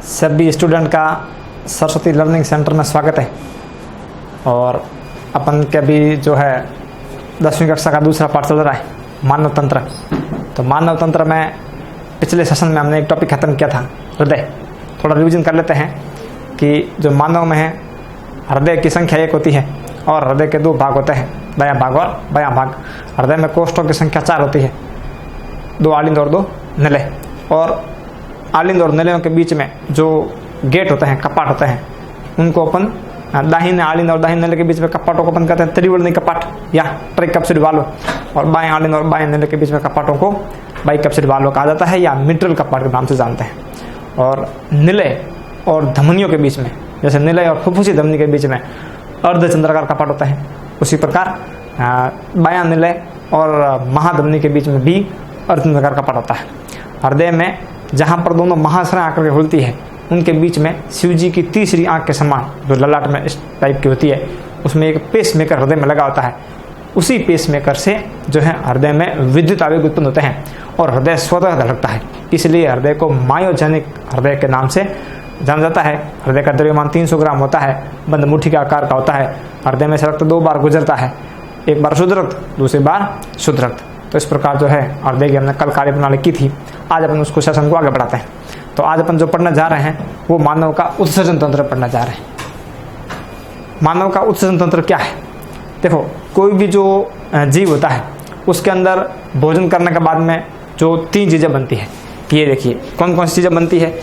सभी स्टूडेंट का Saraswati learning centre में स्वागत है। और अपन के भी जो है 10वीं कक्षा का दूसरा पाठ चल रहा है मानव तंत्र। तो मानव तंत्र में पिछले सेशन में हमने एक टॉपिक ख़त्म किया था हृदय। थोड़ा रिवीजन कर लेते हैं कि जो मानव में है हृदय की संख्या 1 होती है और हृदय के 2 भाग होते हैं, दायां भाग और बायां भाग। हृदय में कोष्ठों की संख्या 4 होती है, 2 आलिंद और 2 निलय। और आलिंद और निलयों के बीच में जो गेट होते हैं, कपाट होते हैं, उनको अपन दाहिने आलिंद और दाहिने निलय के बीच में कपाटों को अपन कहते हैं त्रिवर्णी कपाट या ट्राइकप्सिड वाल्व। और बाएं आलिंद और बाएं निलय के बीच में कपाटों को बाइकप्सिड वाल्व कहा जाता है या मिट्रल कपाट के नाम से जानते हैं। और निलय और धमनियों के बीच में, जैसे निलय और फुफ्फुसी धमनी के बीच में अर्धचंद्राकार कपाट होता है, उसी प्रकार बायां निलय और महाधमनी के बीच में भी अर्धचंद्राकार कपाट होता है। हृदय में जहाँ पर दोनों महाशय आकर के खुलती है, उनके बीच में शिव जी की तीसरी आंख के समान जो ललाट में इस टाइप की होती है, उसमें एक पेस मेकर हृदय में लगा होता है। उसी पेस मेकर से जो है हृदय में विद्युत आवेग उत्पन्न होते हैं और हृदय स्वतः धड़कता है। इसलिए हृदय को मायोजेनिक हृदय के नाम से जाना जाता है। हृदय का द्रव्यमान 300 ग्राम होता है, बंद मुट्ठी के आकार का होता है। हृदय में से रक्त 2 बार गुजरता है, एक बार शुद्ध रक्त, दूसरी बार शुद्ध रक्त। तो इस प्रकार जो है हृदय की हमने कल कार्य प्रणाली की थी। आज अपन उसको सेशन को आगे बढ़ाते हैं। तो आज अपन जो पढ़ने जा रहे हैं वो मानव का उत्सर्जन तंत्र पढ़ने जा रहे हैं। मानव का उत्सर्जन तंत्र क्या है? देखो, कोई भी जो जीव होता है उसके अंदर भोजन करने के बाद में जो 3 चीज़ें बनती है, ये देखिए कौन कौन सी चीज़ें बनती है।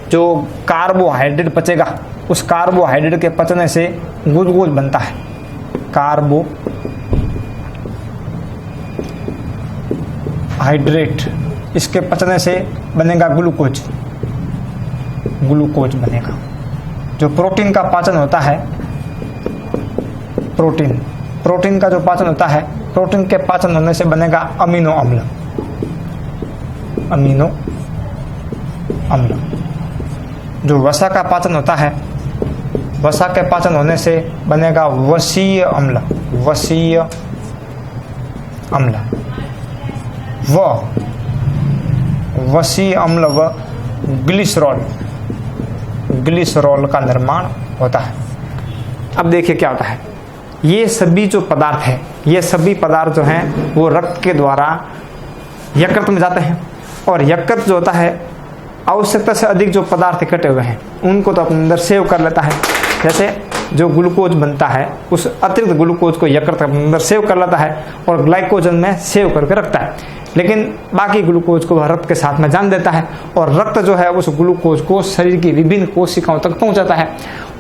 जो कार्बोहाइड्रेट पचेगा, उस कार्बोहाइड्रेट के पचने से ग्लूकोज बनता है। कार्बोहाइड्रेट, इसके पचने से बनेगा ग्लूकोज, ग्लूकोज बनेगा। जो प्रोटीन का पाचन होता है, प्रोटीन का जो पाचन होता है, प्रोटीन के पाचन होने से बनेगा अमीनो अम्ल, अमीनो अम्ल। जो वसा का पाचन होता है, वसा के पाचन होने से बनेगा वसीय अम्ल, वसीय अम्ल। वसीय अम्ल व ग्लिसरॉल, ग्लिसरॉल का निर्माण होता है। अब देखिए क्या होता है, ये सभी जो पदार्थ है, ये सभी पदार्थ जो हैं वो रक्त के द्वारा यकृत में जाते हैं। और यकृत जो होता है आवश्यकता से अधिक जो पदार्थ इकट्ठे हुए हैं उनको तो अपने अंदर सेव कर लेता है। जैसे जो ग्लूकोज बनता है, उस अतिरिक्त ग्लूकोज को यकृत अपने अंदर सेव कर लेता है और ग्लाइकोजन में सेव करके रखता है। लेकिन बाकी ग्लूकोज को वह रक्त के साथ में जान देता है और रक्त जो है उस ग्लूकोज को शरीर की विभिन्न कोशिकाओं तक पहुंचाता है।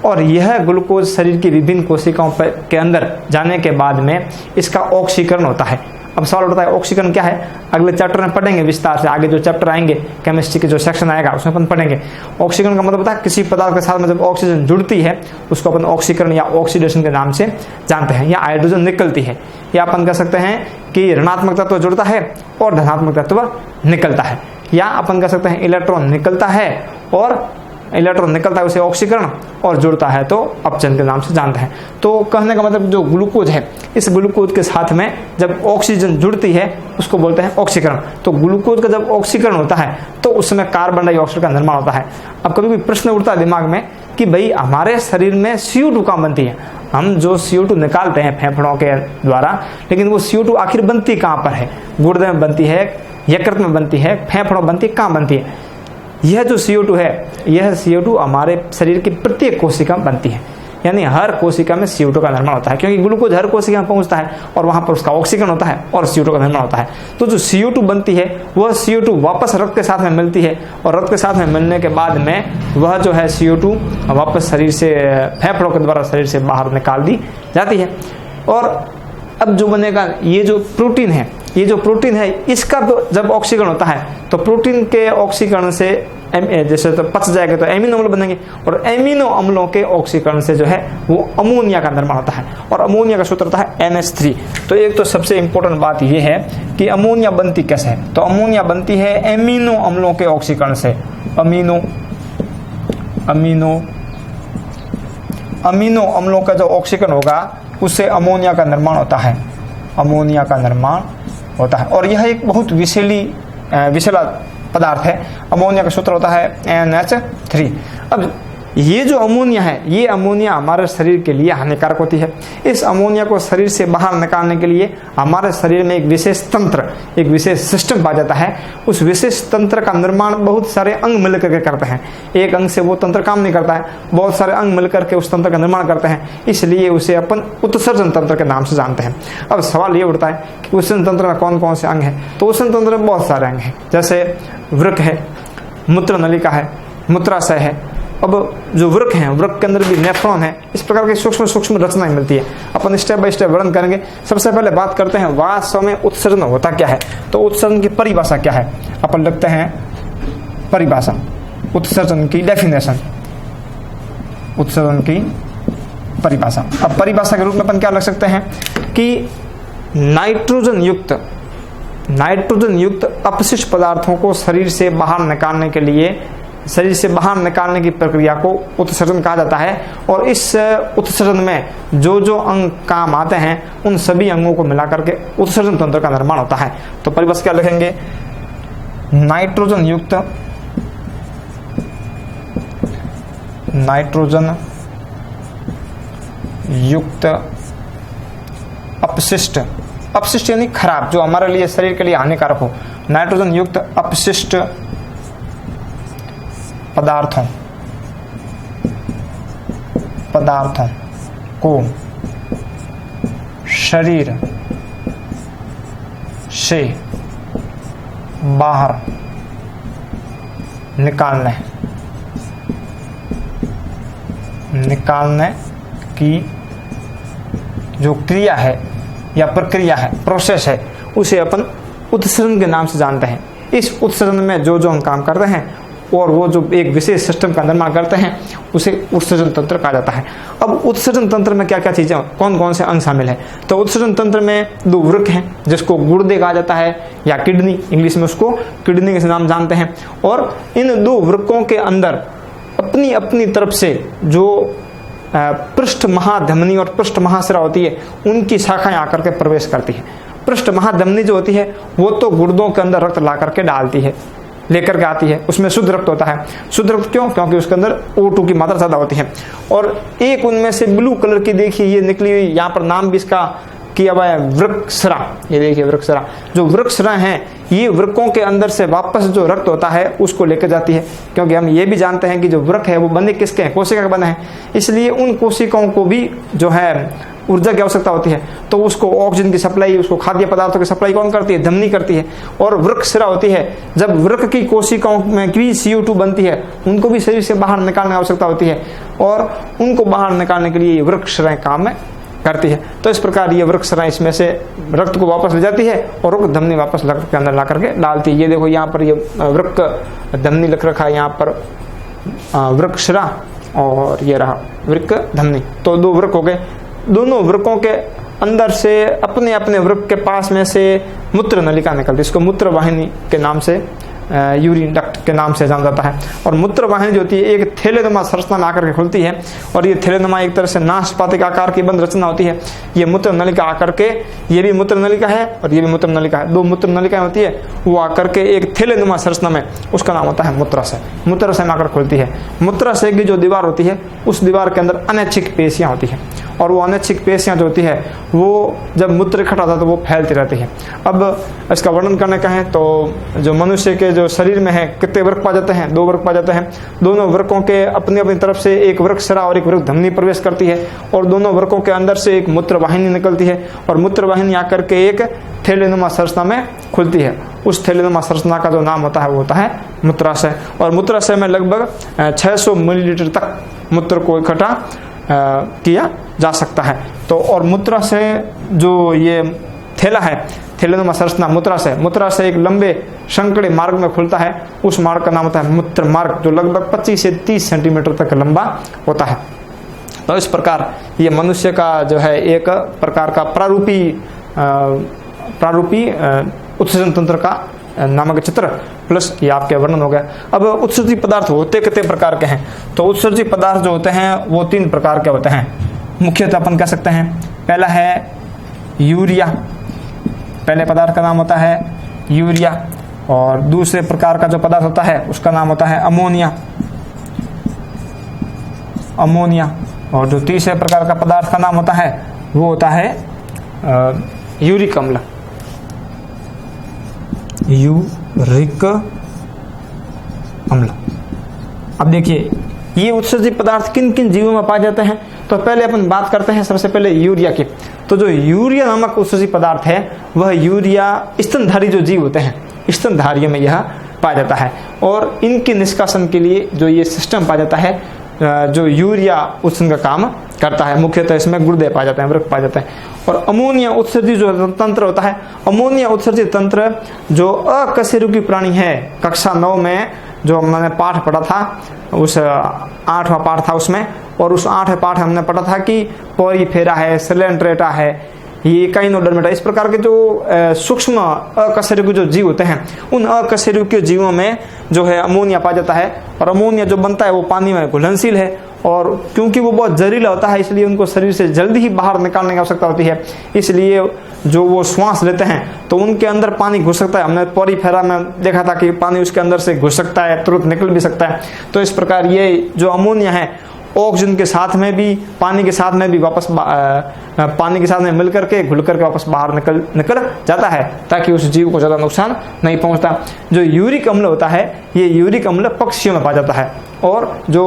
और यह ग्लूकोज शरीर की विभिन्न कोशिकाओं के अंदर जाने के बाद में इसका ऑक्सीकरण होता है। अब सवाल उठता है ऑक्सीकरण क्या है? अगले चैप्टर में पढ़ेंगे विस्तार से। आगे जो चैप्टर आएंगे केमिस्ट्री के जो सेक्शन आएगा उसमें अपन पढ़ेंगे। ऑक्सीकरण का मतलब होता है किसी पदार्थ के साथ में जब ऑक्सीजन जुड़ती है उसको अपन ऑक्सीकरण या ऑक्सीडेशन के नाम से जानते हैं। या हाइड्रोजन निकलती है, या अपन कह सकते हैं कि ऋणात्मक तत्व जुड़ता है और धनात्मक तत्व निकलता है। या अपन कह सकते हैं इलेक्ट्रॉन निकलता है और इलेक्ट्रॉन निकलता है उसे ऑक्सीकरण, और जुड़ता है तो अपचयन के नाम से जानते हैं। तो कहने का मतलब जो ग्लूकोज है, इस ग्लूकोज के साथ में जब ऑक्सीजन जुड़ती है उसको बोलते हैं ऑक्सीकरण। तो ग्लूकोज का जब ऑक्सीकरण होता है तो उस समय कार्बन डाइऑक्साइड का निर्माण होता है। अब कभी कोई प्रश्न उठता है दिमाग में कि भाई हमारे शरीर में CO2 कहाँ बनती है? हम जो CO2 निकालते हैं फेफड़ों के द्वारा, लेकिन वो CO2 आखिर बनती कहाँ पर है? गुर्दे में बनती है, यकृत में बनती है, फेफड़ों बनती है, कहाँ बनती है? यह जो CO2 है, यह CO2 हमारे शरीर की प्रत्येक कोशिका में बनती है। यानी हर कोशिका में CO2 का निर्माण होता है, क्योंकि ग्लूकोज हर कोशिका में पहुंचता है और वहां पर उसका ऑक्सीकरण होता है और CO2 का निर्माण होता है। तो जो CO2 बनती है वह CO2 वापस रक्त के साथ में मिलती है और रक्त के साथ में मिलने के बाद में वह जो है CO2 वापस शरीर से, फेफड़ों के द्वारा शरीर से बाहर निकाल दी जाती है। और अब जो बनेगा ये जो प्रोटीन है, ये जो प्रोटीन है इसका जब ऑक्सीकरण होता है तो प्रोटीन के ऑक्सीकरण से जैसे तो पच जाएगा तो एमिनो अम्ल बनेंगे, और एमिनो अम्लों के ऑक्सीकरण से जो है वो अमोनिया का निर्माण होता है। और अमोनिया का सूत्र होता है NH3। तो एक तो सबसे इंपॉर्टेंट बात ये है कि अमोनिया बनती कैसे है? तो अमोनिया बनती है एमिनो अम्लों के ऑक्सीकरण से। अमीनो अम्लों का जो ऑक्सीकरण होगा उससे अमोनिया का निर्माण होता है, अमोनिया का निर्माण होता है। और यह एक बहुत विषैला पदार्थ है। अमोनिया का सूत्र होता है NH3। अब ये जो अमोनिया है, ये अमोनिया हमारे शरीर के लिए हानिकारक होती है। इस अमोनिया को शरीर से बाहर निकालने के लिए हमारे शरीर में एक विशेष तंत्र, एक विशेष सिस्टम पाया जाता है। उस विशेष तंत्र का निर्माण बहुत सारे अंग मिलकर के करते हैं। एक अंग से वो तंत्र काम नहीं करता है, बहुत सारे अंग मिलकर के उस तंत्र का निर्माण करते हैं, इसलिए उसे अपन उत्सर्जन तंत्र के नाम से जानते हैं। अब सवाल ये उठता है कि उत्सर्जन तंत्र में कौन कौन से अंग हैं? तो उत्सर्जन तंत्र में बहुत सारे अंग हैं, जैसे वृक्क है, मूत्र नलिका है, मूत्राशय है। अब जो वृक्क है, वृक्क के अंदर भी नेफ्रॉन है, इस प्रकार की सूक्ष्म सूक्ष्म रचनाएं मिलती है। अपन स्टेप बाय स्टेप वर्णन करेंगे। सबसे पहले बात करते हैं वास्तव में उत्सर्जन होता क्या है। तो उत्सर्जन की परिभाषा क्या है, अपन लिखते हैं परिभाषा, उत्सर्जन की डेफिनेशन, उत्सर्जन की परिभाषा। अब परिभाषा के रूप में अपन क्या लिख सकते हैं कि नाइट्रोजन युक्त अपशिष्ट पदार्थों को शरीर से बाहर निकालने के लिए, शरीर से बाहर निकालने की प्रक्रिया को उत्सर्जन कहा जाता है। और इस उत्सर्जन में जो जो अंग काम आते हैं, उन सभी अंगों को मिलाकर के उत्सर्जन तंत्र का निर्माण होता है। तो परिभाषा क्या लिखेंगे, नाइट्रोजन युक्त अपशिष्ट, अपशिष्ट यानी खराब, जो हमारे लिए शरीर के लिए हानिकारक हो। नाइट्रोजन युक्त अपशिष्ट पदार्थों को शरीर से बाहर निकालने की जो क्रिया है या प्रक्रिया है, प्रोसेस है, उसे अपन उत्सर्जन के नाम से जानते हैं। इस उत्सर्जन में जो जो हम काम करते हैं और वो जो एक विशेष सिस्टम का निर्माण करते हैं, उसे उत्सर्जन तंत्र कहा जाता है। अब उत्सर्जन तंत्र में क्या क्या चीजें, कौन कौन से अंग शामिल है? तो उत्सर्जन तंत्र में दो वृक्क हैं, जिसको गुर्दे कहा जाता है या किडनी, इंग्लिश में उसको किडनी के नाम जानते हैं। और इन दो वृक्कों के अंदर अपनी अपनी तरफ से जो पृष्ठ महाधमनी और पृष्ठ महाशिरा होती है, उनकी शाखाएं आकर के प्रवेश करती है। पृष्ठ महाधमनी जो होती है वो तो गुर्दों के अंदर रक्त ला करके डालती है, लेकर के आती है, उसमें शुद्ध रक्त होता है। शुद्ध रक्त क्यों? क्योंकि उसके अंदर O2 की मात्रा ज्यादा होती है। और एक उनमें से ब्लू कलर की देखिए ये निकली हुई, यहाँ पर नाम भी इसका किया हुआ है वृक्कशिरा। ये देखिए वृक्कशिरा, जो वृक्कशिरा हैं ये वृक्कों के अंदर से वापस जो रक्त होता है उसको लेकर जाती है। क्योंकि हम ये भी जानते हैं कि जो वृक्क है वो बने किसके हैं, कोशिका के बने हैं, इसलिए उन कोशिकाओं को भी जो है ऊर्जा की आवश्यकता होती है। तो उसको ऑक्सीजन की सप्लाई, उसको खाद्य पदार्थों की सप्लाई कौन करती है? धमनी करती है। और वृक्कशिरा होती है, जब वृक्क की कोशिकाओं में भी CO2 बनती है, उनको भी शरीर से बाहर निकालने की आवश्यकता होती है, और उनको बाहर निकालने के लिए वृक्कशिराएं काम करती है। तो इस प्रकार ये वृक्कशिराएं इसमें से रक्त को वापस ले जाती है और वृक्क धमनी वापस रक्त के अंदर ला करके डालती है। ये देखो यहाँ पर ये वृक्क धमनी लिख रखा है, यहाँ पर वृक्कशिरा और ये रहा वृक्क धमनी। तो दो वृक्क हो गए। दोनों वृक्कों के अंदर से अपने अपने वृक्क के पास में से मूत्र नलिका निकलती है, इसको मूत्र वाहिनी के नाम से, यूरिन डक्ट के नाम से जाना जाता है। और मूत्र वाहिनी जो होती है एक थैलेनुमा संरचना में आकर के खुलती है, और ये थैलेनुमा एक तरह से नाशपाती आकार की बंद रचना होती है। ये मूत्र नलिका आकर के, ये भी मूत्र नलिका है और ये भी मूत्र नलिका है, दो मूत्र नलिकाएं होती है, वो आकर के एक थैलेनुमा संरचना में, उसका नाम होता है मूत्राशय। मूत्राशय में आकर खुलती है। मूत्राशय की जो दीवार होती है उस दीवार के अंदर अनैच्छिक पेशियां होती है, और वो अनैच्छिक पेशियां जो होती है वो जब मूत्र इकट्ठा होता है तो वो फैलती रहती है। अब इसका वर्णन करने का है तो जो मनुष्य के जो शरीर में है कितने वृक्क पाए जाते हैं? 2 वृक्क पाए जाते हैं। दोनों वृक्कों के अपनी अपनी तरफ से एक वृक्कशिरा और एक वृक्क धमनी प्रवेश करती है, और दोनों वृक्कों के अंदर से एक मूत्र वाहिनी निकलती है, और मूत्र वाहिनी आकर के एक थैलेनुमा संरचना में खुलती है। उस थैलेनुमा संरचना का जो नाम होता है वो होता है मूत्राशय। और मूत्राशय में लगभग 600 मिलीलीटर तक मूत्र को इकट्ठा किया जा सकता है। तो और मूत्राशय जो ये थैला है, थैलेनुमा संरचना मूत्राशय, मूत्राशय एक लंबे संकड़े मार्ग में खुलता है, उस मार्ग का नाम होता है मूत्र मार्ग, जो लगभग 25 से 30 सेंटीमीटर तक लंबा होता है। तो इस प्रकार ये मनुष्य का जो है एक प्रकार का प्रारूपी उत्सर्जन तंत्र का नामक चित्र प्लस ये आपके वर्णन हो गया। अब उत्सर्जित पदार्थ होते कितने प्रकार के हैं? तो उत्सर्जित पदार्थ जो होते हैं वो 3 प्रकार के होते हैं। मुख्यतः अपन कह सकते हैं, पहला है यूरिया, पहले पदार्थ का नाम होता है यूरिया। और दूसरे प्रकार का जो पदार्थ होता है उसका नाम होता है अमोनिया। और जो तीसरे प्रकार का पदार्थ का नाम होता है वो होता है यूरिक अम्ल। यूरिक अम्ल। अब देखिए ये उत्सर्जित पदार्थ किन किन जीवों में पाए जाते हैं, तो पहले अपन बात करते हैं सबसे पहले यूरिया की। तो जो यूरिया नामक उत्सर्जित पदार्थ है वह यूरिया स्तनधारी जो जीव होते हैं, स्तनधारियों में यह पाया जाता है। और इनके निष्कासन के लिए जो ये सिस्टम पाया जाता है, जो यूरिया उत्सर्जन का काम करता है, मुख्यतः इसमें गुर्दे पाए जाते हैं, वृक्क पाए जाते हैं। और अमोनिया उत्सर्जित जो तंत्र होता है, अमोनिया उत्सर्जित तंत्र जो अकशेरुकी प्राणी है, कक्षा 9 में जो मैंने पाठ पढ़ा था, उस 8वां पाठ था उसमें, और उस 8वें पाठ हमने पढ़ा था कि पोरीफेरा है, सिलेंट्रेटा है, ये काइनोडर्मेटा, इस प्रकार के जो सूक्ष्म अकशेरुकी जो जीव होते हैं, उन अकशेरुकी जीवों में जो है अमोनिया पाया जाता है। और अमोनिया जो बनता है वो पानी में घुलनशील है, और क्योंकि वो बहुत जहरीला होता है इसलिए उनको शरीर से जल्दी ही बाहर निकालने की आवश्यकता होती है। इसलिए जो वो श्वास लेते हैं तो उनके अंदर पानी घुस सकता है। हमने पोरीफेरा में देखा था कि पानी उसके अंदर से घुस सकता है, तुरंत निकल भी सकता है। तो इस प्रकार ये जो अमोनिया है ऑक्सीजन के साथ में भी, पानी के साथ में भी वापस पानी के साथ में मिल करके घुल करके वापस बाहर निकल जाता है, ताकि उस जीव को ज्यादा नुकसान नहीं पहुंचता। जो यूरिक अम्ल होता है, ये यूरिक अम्ल पक्षियों में पाया जाता है। और जो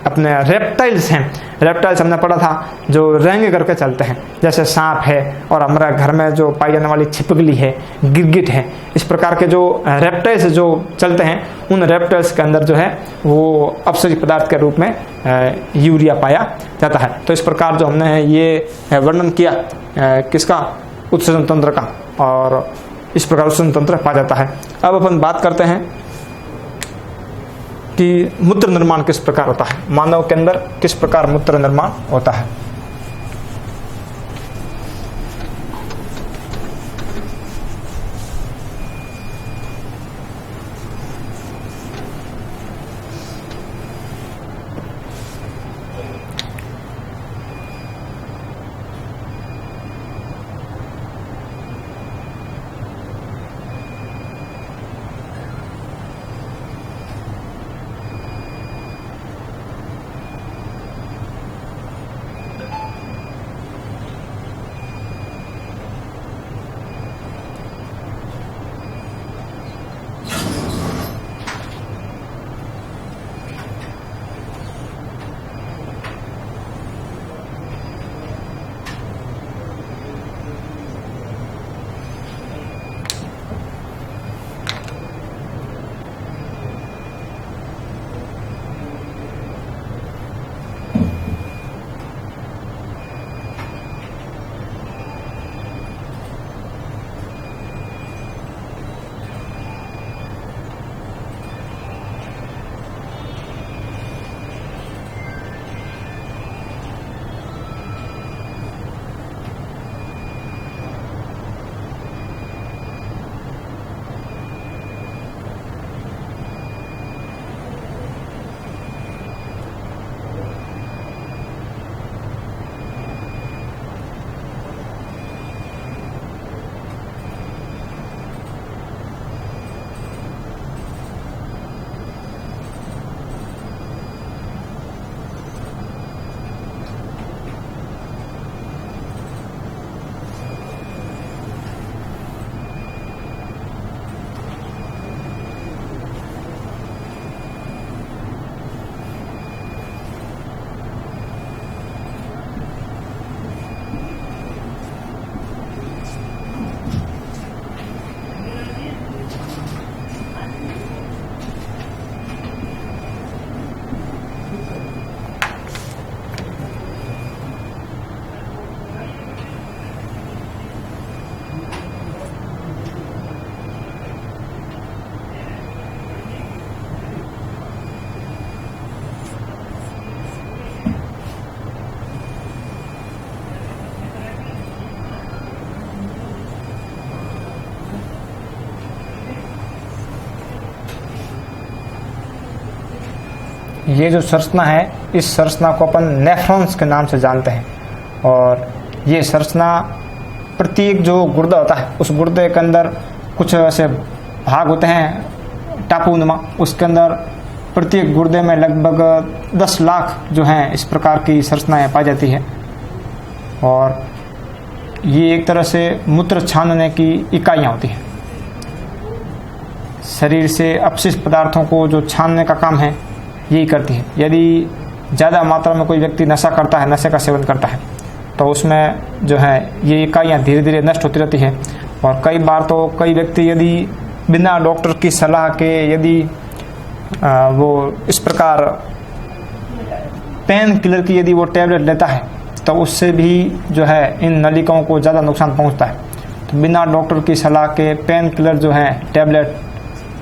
अपने रेप्टाइल्स हैं, रेप्टाइल्स हमने पढ़ा था जो रेंगे करके चलते हैं, जैसे सांप है, और हमारा घर में जो पाई जाने वाली छिपकली है, गिरगिट है, इस प्रकार के जो रेप्टाइल्स जो चलते हैं, उन रेप्टाइल्स के अंदर जो है वो अपसर्जित पदार्थ के रूप में यूरिया पाया जाता है। तो इस प्रकार जो हमने ये वर्णन किया किसका, उत्सर्जन तंत्र का, और इस प्रकार उत्सर्जन तंत्र पाया जाता है। अब अपन बात करते हैं कि मूत्र निर्माण किस प्रकार होता है, मानव के अंदर किस प्रकार मूत्र निर्माण होता है। ये जो संरचना है, इस संरचना को अपन नेफ्रॉन्स के नाम से जानते हैं। और ये संरचना प्रत्येक जो गुर्दा होता है उस गुर्दे के अंदर कुछ ऐसे भाग होते हैं टापूनुमा, उसके अंदर प्रत्येक गुर्दे में लगभग 10 लाख जो हैं इस प्रकार की संरचनाएं पाई जाती है। और ये एक तरह से मूत्र छानने की इकाइयाँ होती हैं। शरीर से अपशिष्ट पदार्थों को जो छानने का काम है यही करती है। यदि ज़्यादा मात्रा में कोई व्यक्ति नशा करता है, नशे का सेवन करता है, तो उसमें जो है ये इकाइयाँ धीरे धीरे नष्ट होती रहती है। और कई बार तो कई व्यक्ति यदि बिना डॉक्टर की सलाह के यदि वो इस प्रकार पेन किलर की यदि वो टैबलेट लेता है तो उससे भी जो है इन नलिकाओं को ज़्यादा नुकसान पहुंचता है। तो बिना डॉक्टर की सलाह के पेन किलर जो है टैबलेट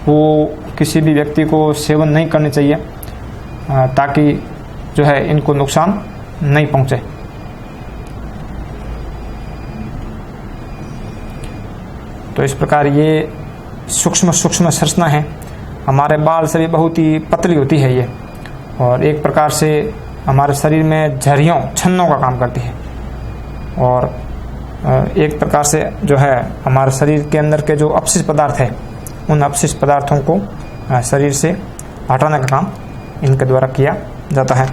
वो किसी भी व्यक्ति को सेवन नहीं करनी चाहिए, ताकि जो है इनको नुकसान नहीं पहुंचे। तो इस प्रकार ये सूक्ष्म सूक्ष्म संरचना है। हमारे बाल से भी बहुत ही पतली होती है ये, और एक प्रकार से हमारे शरीर में झरियों छन्नों का काम करती है। और एक प्रकार से जो है हमारे शरीर के अंदर के जो अपशिष्ट पदार्थ है उन अपशिष्ट पदार्थों को शरीर से हटाने का काम इनके द्वारा किया जाता है।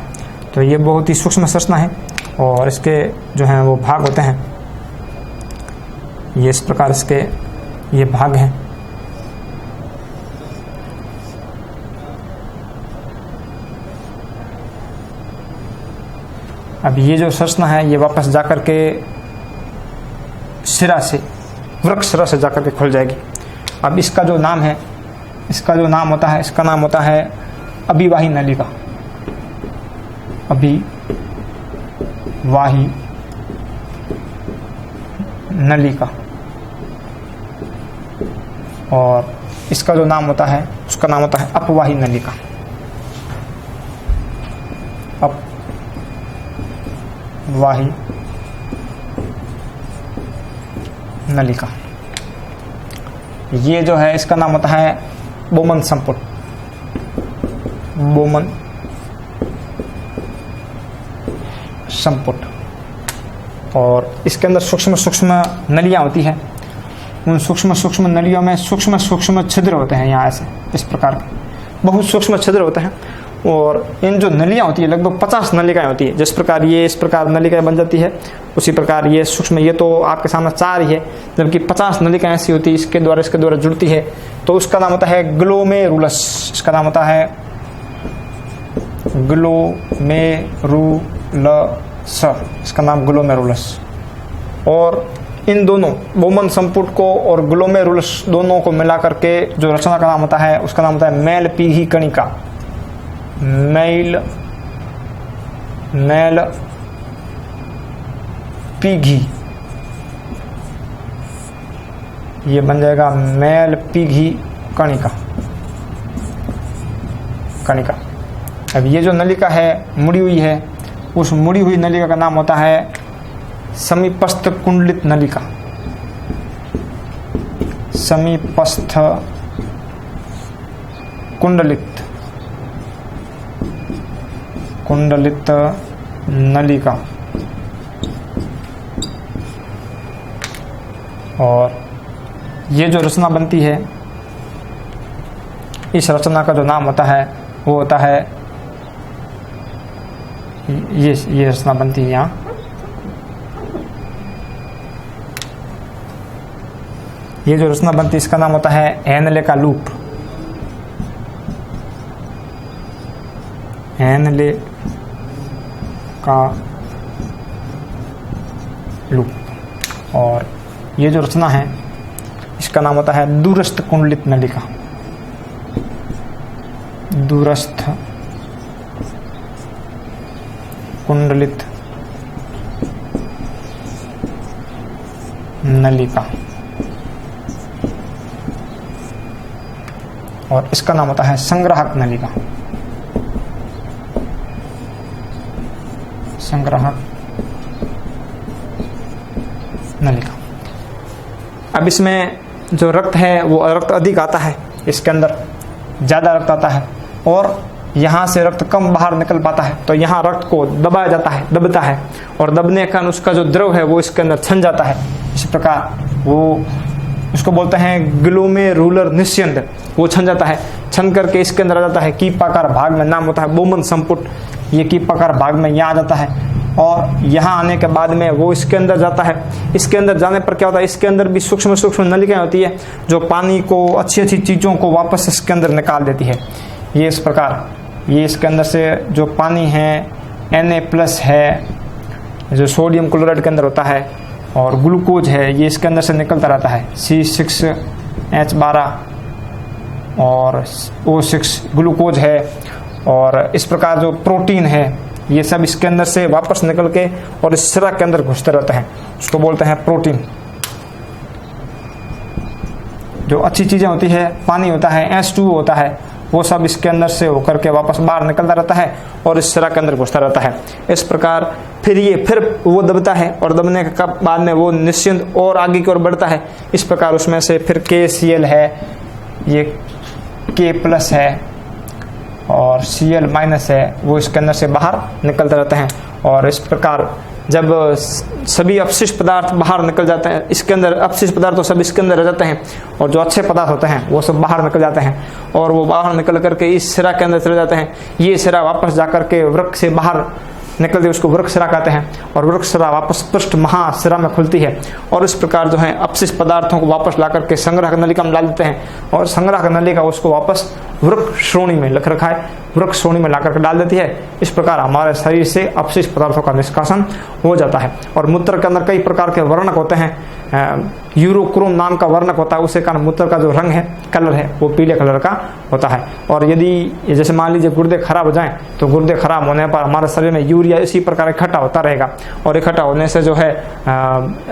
तो ये बहुत ही सूक्ष्म संरचना है और इसके जो हैं वो भाग होते हैं। ये इस प्रकार इसके ये भाग हैं। अब ये जो संरचना है ये वापस जाकर के सिरा से वृक्क सिरा से जाकर के खुल जाएगी। अब इसका जो नाम है, इसका जो नाम होता है, इसका नाम होता है अभिवाही नलिका। अभिवाही नलिका। और इसका जो नाम होता है उसका नाम होता है अपवाही नलिका। अपवाही नलिका। ये जो है इसका नाम होता है बोमन संपुट। बोमन संपुट। और इसके अंदर सूक्ष्म सूक्ष्म नलियाँ होती हैं। उन सूक्ष्म सूक्ष्म नलियों में सूक्ष्म सूक्ष्म छिद्र होते हैं, यहाँ से इस प्रकार के बहुत सूक्ष्म छिद्र होते हैं। और इन जो नलियाँ होती है लगभग 50 नलिकाएँ होती है। जिस प्रकार ये इस प्रकार नलिकाएँ बन जाती है उसी प्रकार ये सूक्ष्म, ये तो आपके सामने 4 ही है, जबकि 50 नलिकाएँ ऐसी होती है इसके द्वारा जुड़ती है। तो उसका नाम होता है ग्लोमेरुलस। इसका नाम होता है ग्लोमेरुलस। इसका नाम ग्लोमेरुलस। और इन दोनों बोमन संपुट को और ग्लोमेरुलस दोनों को मिलाकर के जो रचना का नाम होता है उसका नाम होता है मैल पीघी कणिका। मैल पीघी, ये बन जाएगा मैल पीघी कणिका। अब ये जो नलिका है मुड़ी हुई है, उस मुड़ी हुई नलिका का नाम होता है समीपस्थ कुंडलित नलिका। समीपस्थ कुंडलित नलिका। और ये जो रचना बनती है इस रचना का जो नाम होता है वो होता है, ये रचना बनती है यहाँ। ये जो रचना बनती है इसका नाम होता है हेनले का लूप। हेनले का लूप। और ये जो रचना है इसका नाम होता है दूरस्थ कुंडलित नलिका। दूरस्थ कुंडलित नलिका। और इसका नाम होता है संग्राहक नलिका। संग्राहक नलिका। अब इसमें जो रक्त है वो रक्त अधिक आता है, इसके अंदर ज़्यादा रक्त आता है और यहाँ से रक्त कम बाहर निकल पाता है। तो यहाँ रक्त को दबाया जाता है, दबता है, और दबने के कारण उसका जो द्रव है वो इसके अंदर छन जाता है। इस प्रकार वो उसको बोलते हैं ग्लोमेरुलर निस्यंद, वो छन जाता है। छन करके इसके अंदर आ जाता है कीपाकार भाग में, नाम होता है बोमन संपुट। ये कीपाकार भाग में यहाँ आ जाता है और यहाँ आने के बाद में वो इसके अंदर जाता है। इसके अंदर जाने पर क्या होता है, इसके अंदर भी सूक्ष्म सूक्ष्म नलिकाएं होती है जो पानी को, अच्छी अच्छी चीज़ों को वापस इसके अंदर निकाल देती है। ये इस प्रकार, ये इसके अंदर से जो पानी है Na+ है जो सोडियम क्लोराइड के अंदर होता है, और ग्लूकोज है ये इसके अंदर से निकलता रहता है, C6H12 और O6 ग्लूकोज है। और इस प्रकार जो प्रोटीन है ये सब इसके अंदर से वापस निकल के और इस सिरा के अंदर घुसते रहते हैं, उसको बोलते हैं प्रोटीन। जो अच्छी चीज़ें होती है, पानी होता है, H2O होता है, वो सब इसके अंदर से होकर के वापस बाहर निकलता रहता है और इस सिरा के अंदर घुसता रहता है। इस प्रकार फिर वो दबता है और दबने के बाद में वो निश्चिंत और आगे की ओर बढ़ता है। इस प्रकार उसमें से फिर KCl है, ये K+ है और Cl- है, वो इसके अंदर से बाहर निकलते रहते हैं। और इस प्रकार जब सभी अपशिष्ट पदार्थ बाहर निकल जाते हैं, इसके अंदर अपशिष्ट पदार्थ तो सब इसके अंदर रह जाते हैं और जो अच्छे पदार्थ होते हैं वो सब बाहर निकल जाते हैं और वो बाहर निकल करके इस सिरा के अंदर चले जाते हैं। ये सिरा वापस जाकर के वृक्क से बाहर निकलते उसको वृक्क सिरा कहते हैं और वृक्क सिरा वापस पृष्ठ महासिरा में खुलती है और इस प्रकार जो है अपशिष्ट पदार्थों को वापस ला करके संग्रह नलिका में डाल देते हैं और संग्रह नलिका उसको वापस वृक्क श्रोणी में लिख रखा है, वृक्क श्रोणी में ला करके डाल देती है। इस प्रकार हमारे शरीर से अपशिष्ट पदार्थों का निष्कासन हो जाता है। और मूत्र के अंदर कई प्रकार के वर्णक होते हैं, यूरोक्रोम नाम का वर्णक होता है, उसके कारण मूत्र का जो रंग है, कलर है, वो पीले कलर का होता है। और यदि जैसे मान लीजिए गुर्दे खराब हो जाएं तो गुर्दे खराब होने पर हमारे शरीर में यूरिया इसी प्रकार इकट्ठा होता रहेगा और इकट्ठा होने से जो है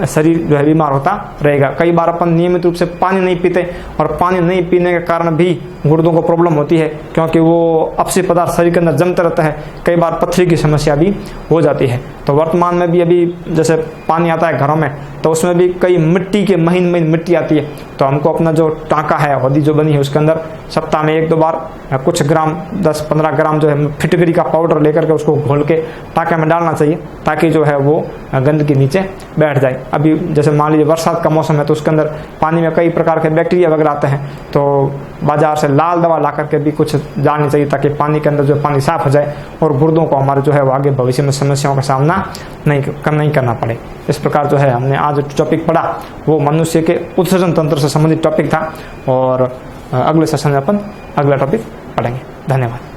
शरीर जो है बीमार होता रहेगा। कई बार अपन नियमित रूप से पानी नहीं पीते और पानी नहीं पीने के कारण भी गुर्दों को प्रॉब्लम होती है क्योंकि वो अपशिष्ट पदार्थ शरीर के अंदर जमता रहता है। कई बार पथरी की समस्या भी हो जाती है। तो वर्तमान में भी अभी जैसे पानी आता है घरों में तो उसमें भी कई मिट्टी के महीन मिट्टी आती है, तो हमको अपना जो टाँका है, हौदी जो बनी है, उसके अंदर सप्ताह में 1-2 बार कुछ ग्राम 10-15 ग्राम जो है फिटकरी का पाउडर लेकर के उसको घोल के टाँके में डालना चाहिए ताकि जो है वो गंदगी नीचे बैठ जाए। अभी जैसे मान लीजिए बरसात का मौसम है तो उसके अंदर पानी में कई प्रकार के बैक्टीरिया वगैरह आते हैं, तो बाजार से लाल दवा ला करके भी कुछ डालनी चाहिए ताकि पानी के अंदर जो पानी साफ हो जाए और गुर्दों को हमारे जो है वो आगे भविष्य में समस्याओं का सामना नहीं करना पड़े। इस प्रकार जो है हमने आज जो टॉपिक पढ़ा वो मनुष्य के उत्सर्जन तंत्र से संबंधित टॉपिक था और अगले सेशन में अपन अगला टॉपिक पढ़ेंगे। धन्यवाद।